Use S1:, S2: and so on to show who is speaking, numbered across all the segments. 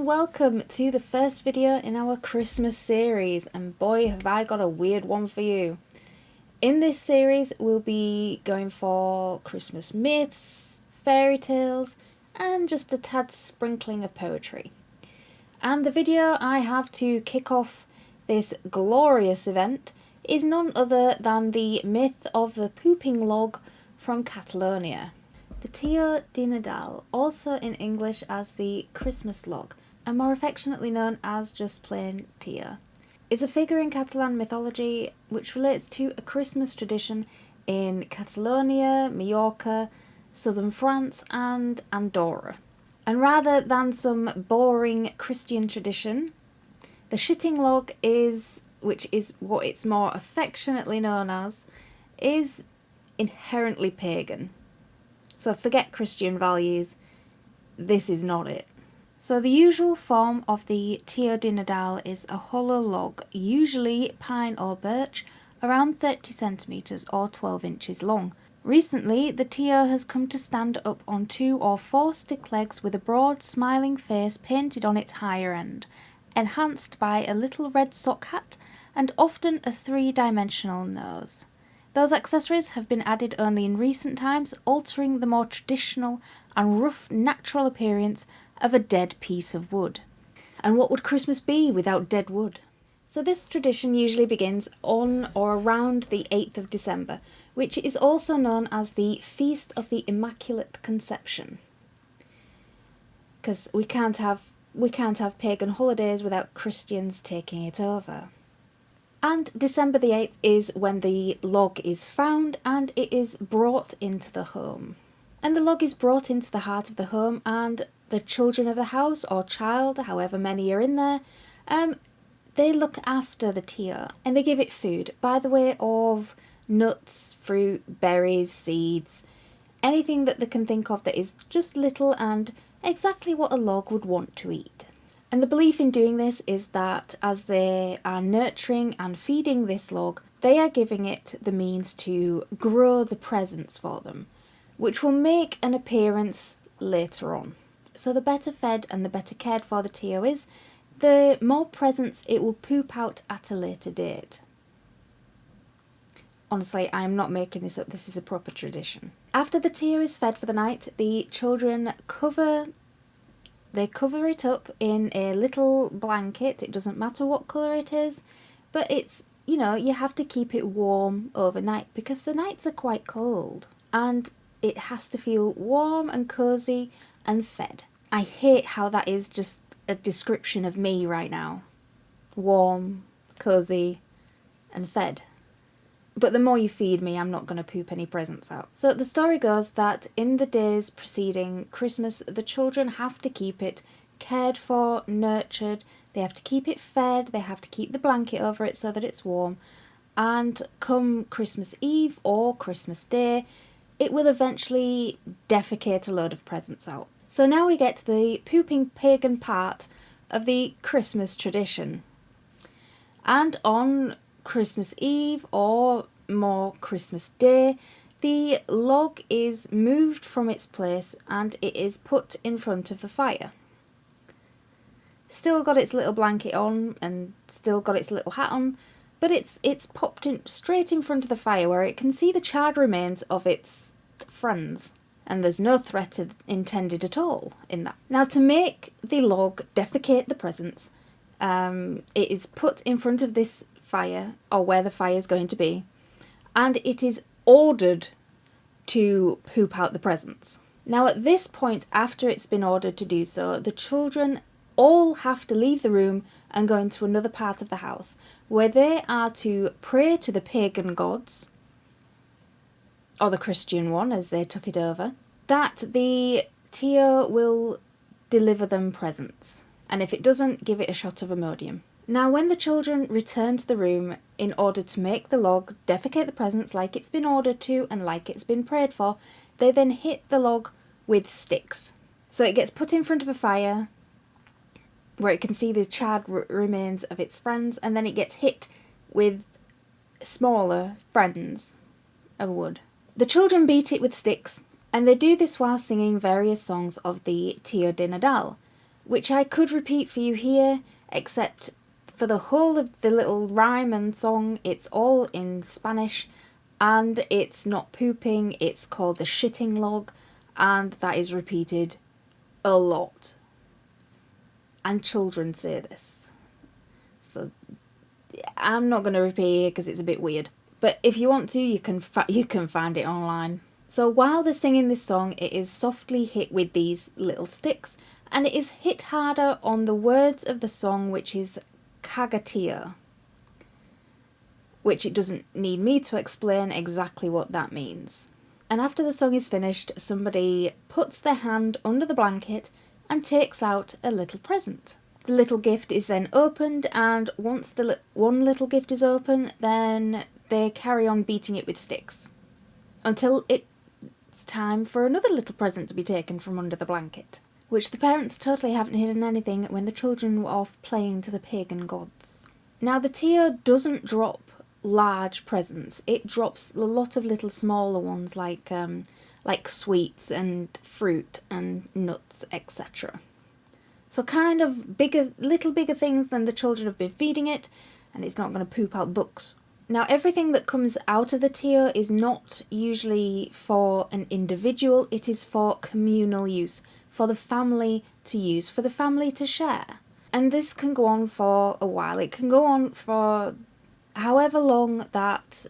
S1: and welcome to the first video in our Christmas series, and boy have I got a weird one for you. In this series we'll be going for Christmas myths, fairy tales and just a tad sprinkling of poetry. And the video I have to kick off this glorious event is none other than the myth of the pooping log from Catalonia. The Tio de Nadal, also in English as the Christmas log, and more affectionately known as just plain Tio, is a figure in Catalan mythology which relates to a Christmas tradition in Catalonia, Mallorca, southern France and Andorra. And rather than some boring Christian tradition, the shitting log which is what it's more affectionately known as, is inherently pagan. So forget Christian values, this is not it. So the usual form of the Tio de Nadal is a hollow log, usually pine or birch, around 30 centimetres or 12 inches long. Recently, the Tio has come to stand up on 2 or 4 stick legs with a broad smiling face painted on its higher end, enhanced by a little red sock hat and often a 3-dimensional nose. Those accessories have been added only in recent times, altering the more traditional and rough natural appearance of a dead piece of wood. And what would Christmas be without dead wood? So this tradition usually begins on or around the 8th of December, which is also known as the Feast of the Immaculate Conception. Because we can't have pagan holidays without Christians taking it over. And December the 8th is when the log is found and it is brought into the home. And the log is brought into the heart of the home, and the children of the house, or child, however many are in there, they look after the Tio and they give it food by the way of nuts, fruit, berries, seeds, anything that they can think of that is just little and exactly what a log would want to eat. And the belief in doing this is that as they are nurturing and feeding this log, they are giving it the means to grow the presents for them, which will make an appearance later on. So the better fed and the better cared for the Tio is, the more presents it will poop out at a later date. Honestly, I am not making this up, this is a proper tradition. After the Tio is fed for the night, the children cover it up in a little blanket. It doesn't matter what colour it is, but it's, you have to keep it warm overnight because the nights are quite cold and it has to feel warm and cosy and fed. I hate how that is just a description of me right now. Warm, cosy and fed. But the more you feed me, I'm not going to poop any presents out. So the story goes that in the days preceding Christmas, the children have to keep it cared for, nurtured, they have to keep it fed, they have to keep the blanket over it so that it's warm, and come Christmas Eve or Christmas Day, it will eventually defecate a load of presents out. So now we get to the pooping pagan part of the Christmas tradition. And on Christmas Eve or more Christmas Day, the log is moved from its place and it is put in front of the fire. Still got its little blanket on and still got its little hat on, but it's popped in straight in front of the fire where it can see the charred remains of its friends. And there's no threat intended at all in that. Now, to make the log defecate the presents, it is put in front of this fire, or where the fire is going to be, and it is ordered to poop out the presents. Now at this point, after it's been ordered to do so, the children all have to leave the room and go into another part of the house where they are to pray to the pagan gods, or the Christian one as they took it over, that the Tio will deliver them presents, and if it doesn't, give it a shot of Imodium. Now when the children return to the room in order to make the log defecate the presents like it's been ordered to and like it's been prayed for, they then hit the log with sticks. So it gets put in front of a fire where it can see the charred remains of its friends, and then it gets hit with smaller friends of wood. The children beat it with sticks, and they do this while singing various songs of the Tio de Nadal, which I could repeat for you here, except for the whole of the little rhyme and song, it's all in Spanish, and it's not pooping, it's called the shitting log, and that is repeated a lot. And children say this. So I'm not going to repeat it because it's a bit weird. But if you want to, you can find it online. So while they're singing this song, it is softly hit with these little sticks, and it is hit harder on the words of the song, which is cagatia, which it doesn't need me to explain exactly what that means. And after the song is finished, somebody puts their hand under the blanket and takes out a little present. The little gift is then opened, and once the one little gift is open, then they carry on beating it with sticks until it's time for another little present to be taken from under the blanket, which the parents totally haven't hidden anything when the children were off playing to the pagan gods. Now the Tio doesn't drop large presents, it drops a lot of little smaller ones like sweets and fruit and nuts, etc. So kind of little bigger things than the children have been feeding it, and it's not going to poop out books. Now everything that comes out of the Tio is not usually for an individual, it is for communal use, for the family to use, for the family to share. And this can go on for a while. It can go on for however long that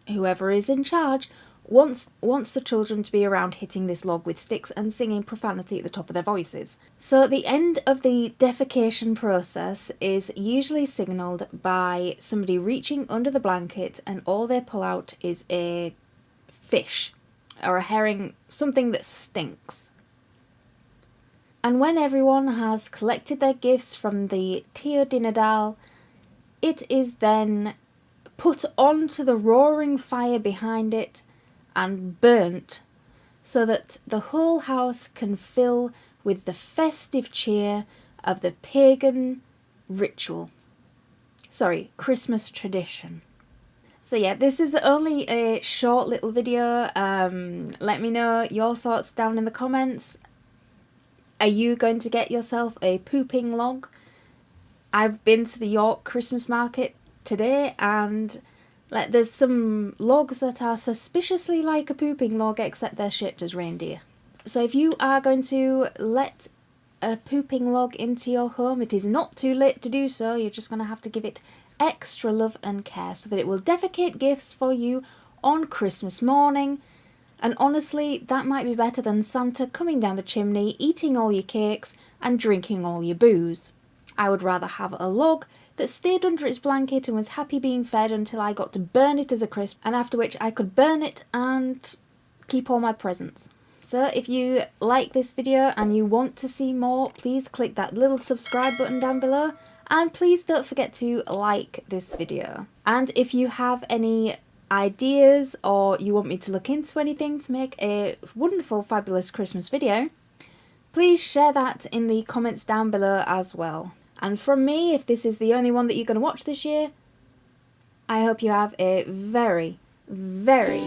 S1: whoever is in charge wants the children to be around hitting this log with sticks and singing profanity at the top of their voices. So the end of the defecation process is usually signalled by somebody reaching under the blanket, and all they pull out is a fish or a herring, something that stinks. And when everyone has collected their gifts from the Tio de Nadal, it is then put onto the roaring fire behind it and burnt, so that the whole house can fill with the festive cheer of the pagan ritual. Christmas tradition. So yeah, this is only a short little video. Let me know your thoughts down in the comments. Are you going to get yourself a pooping log? I've been to the York Christmas market today, and there's some logs that are suspiciously like a pooping log, except they're shaped as reindeer. So if you are going to let a pooping log into your home, it is not too late to do so. You're just going to have to give it extra love and care so that it will defecate gifts for you on Christmas morning. And honestly, that might be better than Santa coming down the chimney, eating all your cakes and drinking all your booze. I would rather have a log that stayed under its blanket and was happy being fed until I got to burn it as a crisp, and after which I could burn it and keep all my presents. So if you like this video and you want to see more, please click that little subscribe button down below, and please don't forget to like this video. And if you have any ideas or you want me to look into anything to make a wonderful, fabulous Christmas video, please share that in the comments down below as well. And from me, if this is the only one that you're going to watch this year, I hope you have a very, very